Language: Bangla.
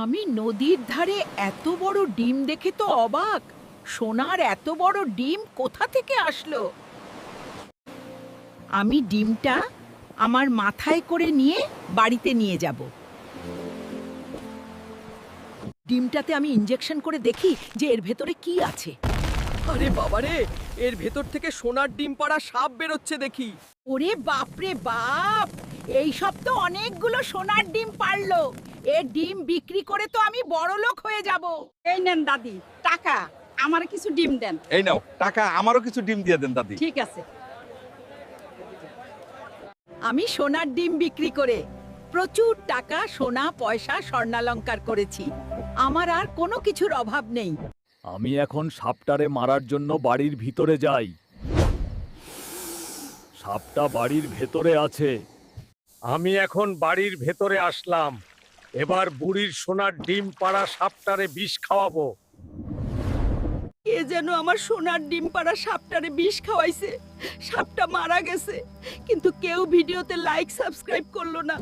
আমি নদীর ধারে এত বড় ডিম দেখে তো অবাক। সোনার এত বড় ডিম কোথা থেকে আসলো? আমি ডিমটা আমার মাথায় করে নিয়ে বাড়িতে নিয়ে যাব। ডিমটাতে আমি ইনজেকশন করে দেখি যে এর ভেতরে কি আছে। আরে বাবারে, এর ভেতর থেকে সোনার ডিম পাড়া সাপ বেরোচ্ছে দেখি। ওরে বাপরে বাপ, এই সব তো অনেকগুলো সোনার ডিম পারলো। এর ডিম বিক্রি করে তো আমি বড়লোক হয়ে যাব। এই নেন দাদি টাকা, আমার কিছু ডিম দেন। এই নাও টাকা, আমারও কিছু ডিম দিয়ে দেন দাদি। ঠিক আছে। আমি সোনার ডিম বিক্রি করে প্রচুর টাকা, সোনা, পয়সা, স্বর্ণালংকার করেছি। আমার আর কোনো কিছুর অভাব নেই। আমি এখন সাপটারে মারার জন্য বাড়ির ভিতরে যাই। সাপটা বাড়ির ভেতরে আছে। আমি এখন বাড়ির ভেতরে আসলাম। এবার বুড়ির সোনার ডিম পাড়া সাপটারে বিষ খাওয়াবো। এ যেন আমার সোনার ডিম পাড়া সাপটারে বিষ খাওয়াইছে। সাপটা মারা গেছে, কিন্তু কেউ ভিডিওতে লাইক সাবস্ক্রাইব করলো না।